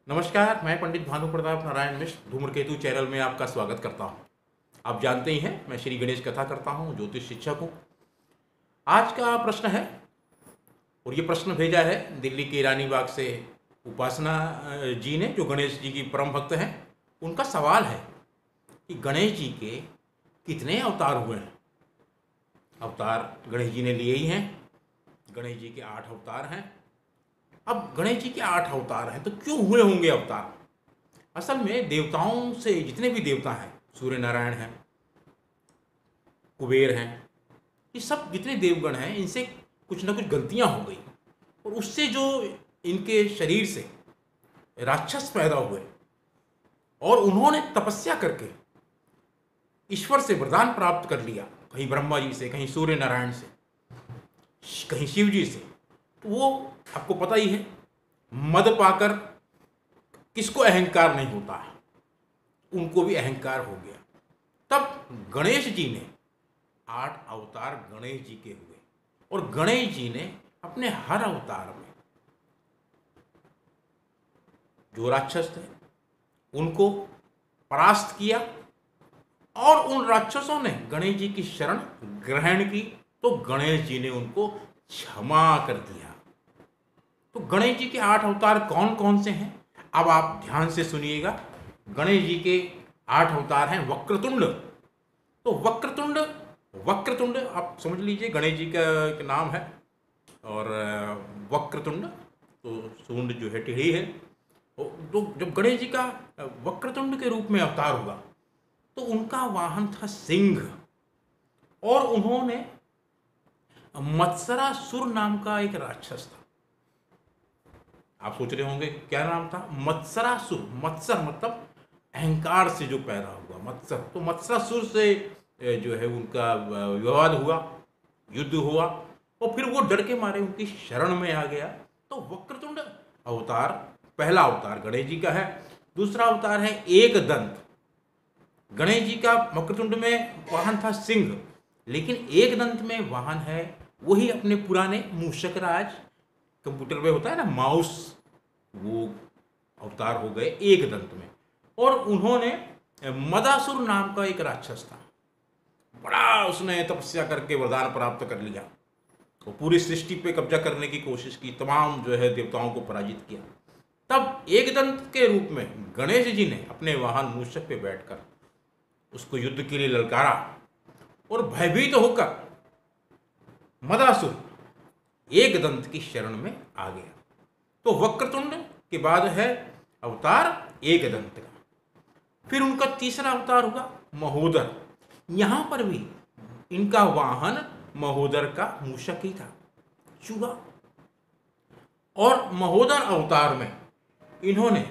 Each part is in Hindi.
नमस्कार, मैं पंडित भानु प्रताप नारायण मिश्र धूम्रकेतु चैनल में आपका स्वागत करता हूं। आप जानते ही हैं मैं श्री गणेश कथा करता हूं, ज्योतिष शिक्षक हूं। आज का प्रश्न है, और ये प्रश्न भेजा है दिल्ली के ईरानी बाग से उपासना जी ने, जो गणेश जी की परम भक्त हैं। उनका सवाल है कि गणेश जी के कितने अवतार हुए हैं। अवतार गणेश जी ने लिए ही हैं। गणेश जी के 8 अवतार हैं। अब गणेश जी के 8 अवतार हैं तो क्यों हुए होंगे अवतार। असल में देवताओं से जितने भी देवता हैं, सूर्य नारायण हैं, कुबेर हैं, ये सब जितने देवगण हैं, इनसे कुछ ना कुछ गलतियां हो गई और उससे जो इनके शरीर से राक्षस पैदा हुए और उन्होंने तपस्या करके ईश्वर से वरदान प्राप्त कर लिया, कहीं ब्रह्मा जी से, कहीं सूर्य नारायण से, कहीं शिव जी से। तो वो आपको पता ही है, मद पाकर किसको अहंकार नहीं होता है, उनको भी अहंकार हो गया। तब गणेश जी ने 8 अवतार गणेश जी के हुए और गणेश जी ने अपने हर अवतार में जो राक्षस थे उनको परास्त किया और उन राक्षसों ने गणेश जी की शरण ग्रहण की तो गणेश जी ने उनको क्षमा कर दिया। तो गणेश जी के 8 अवतार कौन कौन से हैं, अब आप ध्यान से सुनिएगा। गणेश जी के 8 अवतार हैं वक्रतुंड। तो वक्रतुंड वक्रतुंड आप समझ लीजिए, गणेश जी का नाम है। और वक्रतुंड तो सूंड जो है टेढ़ी है। तो जब गणेश जी का वक्रतुंड के रूप में अवतार हुआ तो उनका वाहन था सिंह, और उन्होंने मत्सरासुर नाम का एक राक्षस था। आप सोच रहे होंगे क्या नाम था? मत्सरासुर। मत्सर मतलब अहंकार से जो पैदा हुआ मत्सर। तो मत्सरासुर से जो है उनका विवाद हुआ, युद्ध हुआ और फिर वो डर के मारे उनकी शरण में आ गया। तो वक्रतुंड अवतार पहला अवतार गणेश जी का है। दूसरा अवतार है एक दंत। गणेश जी का वक्रतुंड में वाहन था सिंह, लेकिन एक दंत में वाहन है वही अपने पुराने मूषक राज, कंप्यूटर में होता है ना माउस, वो अवतार हो गए एक दंत में। और उन्होंने मदासुर नाम का एक राक्षस था, बड़ा उसने तपस्या करके वरदान प्राप्त कर लिया और पूरी सृष्टि पे कब्जा करने की कोशिश की, तमाम जो है देवताओं को पराजित किया। तब एक दंत के रूप में गणेश जी ने अपने वाहन मूषक पे बैठकर उसको युद्ध के लिए ललकारा और भयभीत होकर मदासुर एक दंत की शरण में आ गया। तो वक्रतुंड के बाद है अवतार एक दंत का। फिर उनका तीसरा अवतार हुआ महोदर। यहां पर भी इनका वाहन महोदर का मूषक ही था, चूहा। और महोदर अवतार में इन्होंने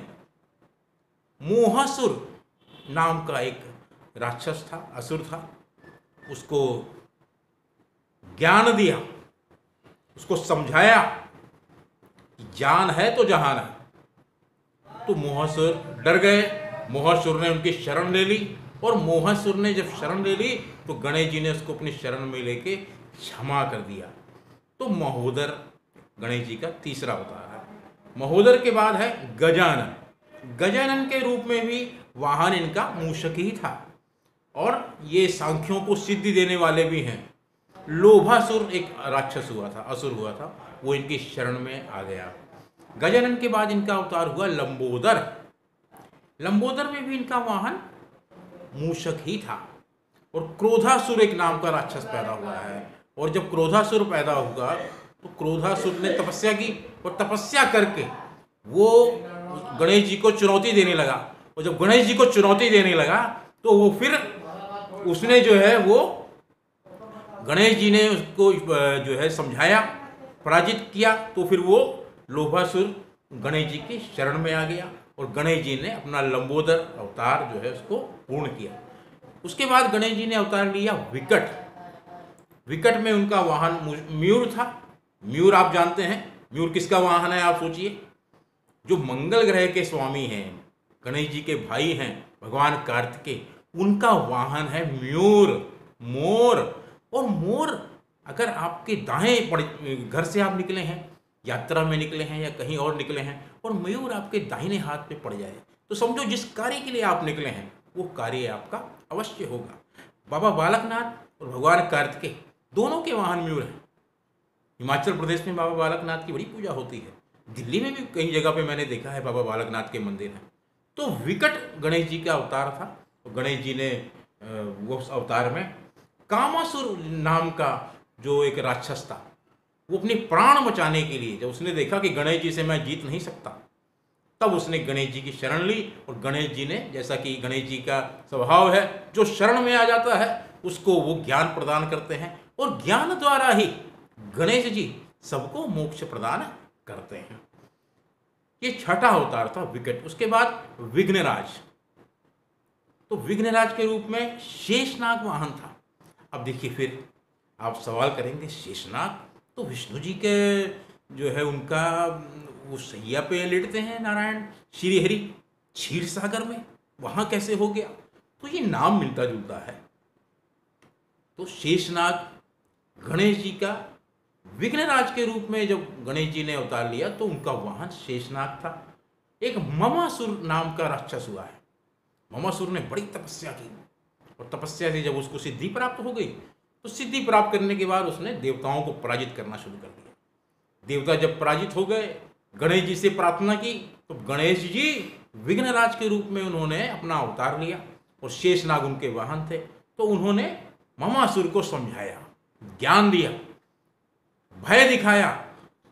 मोहासुर नाम का एक राक्षस था, असुर था, उसको ज्ञान दिया, उसको समझाया कि जान है तो जहान है। तो मोहासुर डर गए, मोहासुर ने उनकी शरण ले ली और मोहासुर ने जब शरण ले ली तो गणेश जी ने उसको अपनी शरण में लेके क्षमा कर दिया। तो महोदर गणेश जी का तीसरा अवतार है। महोदर के बाद है गजानन। गजानन के रूप में भी वाहन इनका मूषक ही था और ये सांख्यों को सिद्धि देने वाले भी हैं। लोभासुर एक राक्षस हुआ था, असुर हुआ था, वो इनकी शरण में आ गया। गजानन के बाद इनका अवतार हुआ लंबोदर। लंबोदर में भी इनका वाहन मूषक ही था। और क्रोधासुर एक नाम का राक्षस पैदा हुआ है। और जब क्रोधासुर पैदा हुआ तो क्रोधासुर ने तपस्या की और तपस्या करके वो गणेश जी को चुनौती देने लगा। और जब गणेश जी को चुनौती देने लगा तो वो फिर उसने जो है वो गणेश जी ने उसको जो है समझाया, पराजित किया। तो फिर वो लोभासुर गणेश जी की शरण में आ गया और गणेश जी ने अपना लंबोदर अवतार जो है उसको पूर्ण किया। उसके बाद गणेश जी ने अवतार लिया विकट। विकट में उनका वाहन मयूर था। मयूर आप जानते हैं, मयूर किसका वाहन है आप सोचिए? जो मंगल ग्रह के स्वामी हैं, गणेश जी के भाई हैं भगवान कार्तिकेय, उनका वाहन है मयूर, मोर। और मोर अगर आपके दाएं घर से आप निकले हैं यात्रा में निकले हैं या कहीं और निकले हैं और मयूर आपके दाहिने हाथ पे पड़ जाए, तो समझो जिस कार्य के लिए आप निकले हैं वो कार्य आपका अवश्य होगा। बाबा बालकनाथ और भगवान कार्तिकेय दोनों के वाहन मयूर हैं। हिमाचल प्रदेश में बाबा बालकनाथ की बड़ी पूजा होती है, दिल्ली में भी कई जगह पे मैंने देखा है बाबा बालकनाथ के मंदिर हैं। तो विकट गणेश जी का अवतार था, तो गणेश जी ने वो उस अवतार में कामासुर नाम का जो एक राक्षस था, वो अपने प्राण बचाने के लिए जब उसने देखा कि गणेश जी से मैं जीत नहीं सकता, तब उसने गणेश जी की शरण ली। और गणेश जी ने, जैसा कि गणेश जी का स्वभाव है, जो शरण में आ जाता है उसको वो ज्ञान प्रदान करते हैं और ज्ञान द्वारा ही गणेश जी सबको मोक्ष प्रदान करते हैं। ये छठा अवतार था विकट। उसके बाद विघ्नराज, तो विघ्नराज के रूप में शेषनाग वाहन था। अब देखिए, फिर आप सवाल करेंगे शेषनाग तो विष्णु जी के जो है उनका वो सैया पे लेटते हैं नारायण श्री हरि क्षीर सागर में, वहां कैसे हो गया? तो ये नाम मिलता जुलता है। तो शेषनाग गणेश जी का विघ्नराज के रूप में जब गणेश जी ने अवतार लिया तो उनका वाहन शेषनाग था। एक ममासुर नाम का राक्षस हुआ है। ममासुर ने बड़ी तपस्या की और तपस्या से जब उसको सिद्धि प्राप्त हो गई तो सिद्धि प्राप्त करने के बाद उसने देवताओं को पराजित करना शुरू कर दिया। देवता जब पराजित हो गए, गणेश जी से प्रार्थना की तो गणेश जी विघ्नराज के रूप में उन्होंने अपना अवतार लिया और शेषनाग उनके वाहन थे। तो उन्होंने ममासुर को समझाया, ज्ञान दिया, भय दिखाया।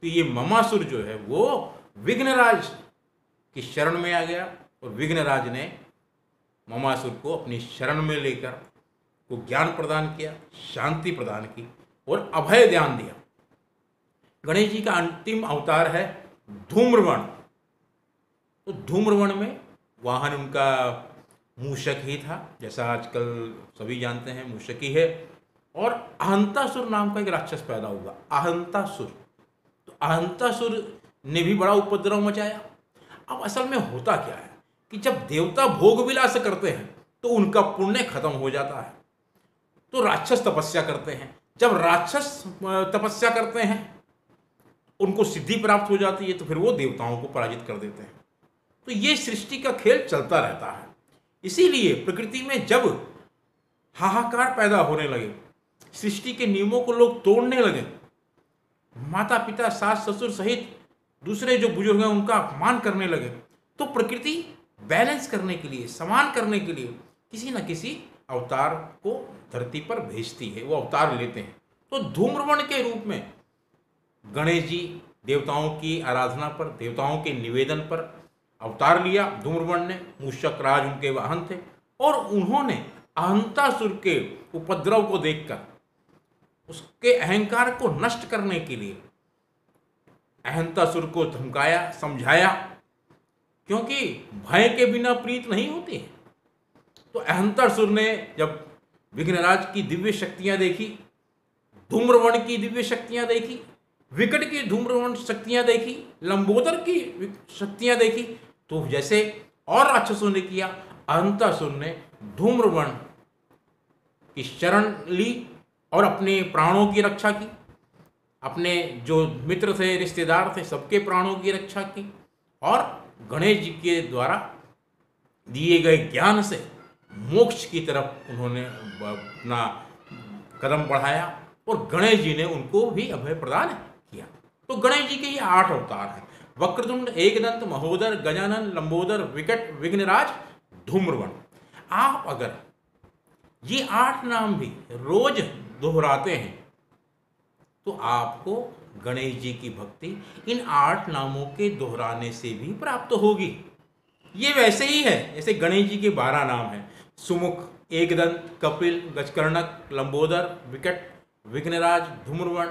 तो ये ममासुर जो है वो विघ्नराज की शरण में आ गया और विघ्नराज ने ममासुर को अपनी शरण में लेकर को ज्ञान प्रदान किया, शांति प्रदान की और अभय ध्यान दिया। गणेश जी का अंतिम अवतार है धूम्रवण। तो धूम्रवण में वाहन उनका मूषक ही था, जैसा आजकल सभी जानते हैं मूषक ही है। और अहंतासुर नाम का एक राक्षस पैदा हुआ, अहंतासुर। तो अहंतासुर ने भी बड़ा उपद्रव मचाया। अब असल में होता क्या है कि जब देवता भोग विलास करते हैं तो उनका पुण्य खत्म हो जाता है, तो राक्षस तपस्या करते हैं। जब राक्षस तपस्या करते हैं, उनको सिद्धि प्राप्त हो जाती है, तो फिर वो देवताओं को पराजित कर देते हैं। तो ये सृष्टि का खेल चलता रहता है। इसीलिए प्रकृति में जब हाहाकार पैदा होने लगे, सृष्टि के नियमों को लोग तोड़ने लगे, माता पिता सास ससुर सहित दूसरे जो बुजुर्ग हैं उनका अपमान करने लगे, तो प्रकृति बैलेंस करने के लिए, समान करने के लिए किसी न किसी अवतार को धरती पर भेजती है, वो अवतार लेते हैं। तो धूम्रवण के रूप में गणेश जी देवताओं की आराधना पर, देवताओं के निवेदन पर अवतार लिया। धूम्रवण ने, मूषक राज उनके वाहन थे और उन्होंने अहंतासुर के उपद्रव को देखकर उसके अहंकार को नष्ट करने के लिए अहंतासुर को धमकाया, समझाया, क्योंकि भय के बिना प्रीत नहीं होती है। तो अहंतासुर ने जब विघ्नराज की दिव्य शक्तियां देखी, धूम्रवण की दिव्य शक्तियां देखी, विकट की धूम्रवण शक्तियां देखी, लंबोदर की शक्तियां देखी, तो जैसे और राक्षसों ने किया, अहंतासुर ने धूम्रवण की शरण ली और अपने प्राणों की रक्षा की, अपने जो मित्र थे, रिश्तेदार थे, सबके प्राणों की रक्षा की और गणेश जी के द्वारा दिए गए ज्ञान से मोक्ष की तरफ उन्होंने अपना कदम बढ़ाया और गणेश जी ने उनको भी अभय प्रदान किया। तो गणेश जी के ये 8 अवतार हैं, वक्रतुंड, एकदंत, महोदर, गजानन, लंबोदर, विकट, विघ्नराज, धूम्रवण। आप अगर ये 8 नाम भी रोज दोहराते हैं तो आपको गणेश जी की भक्ति इन 8 नामों के दोहराने से भी प्राप्त होगी। ये वैसे ही है जैसे गणेश जी के 12 नाम हैं, सुमुख, एकदंत, कपिल, गजकर्णक, लंबोदर, विकट, विघ्नराज, धूम्रवण।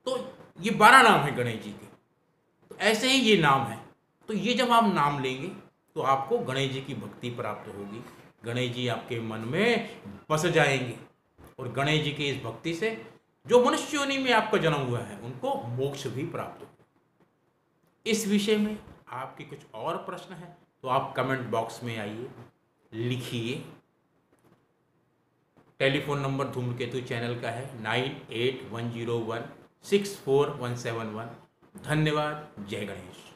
तो ये 12 नाम हैं गणेश जी के। तो ऐसे ही ये नाम है। तो ये जब आप नाम लेंगे तो आपको गणेश जी की भक्ति प्राप्त होगी, गणेश जी आपके मन में बस जाएंगे और गणेश जी की इस भक्ति से जो मनुष्य योनि में आपका जन्म हुआ है उनको मोक्ष भी प्राप्त हो। इस विषय में आपके कुछ और प्रश्न हैं तो आप कमेंट बॉक्स में आइए, लिखिए। टेलीफोन नंबर धूमकेतु चैनल का है 9810164171। धन्यवाद। जय गणेश।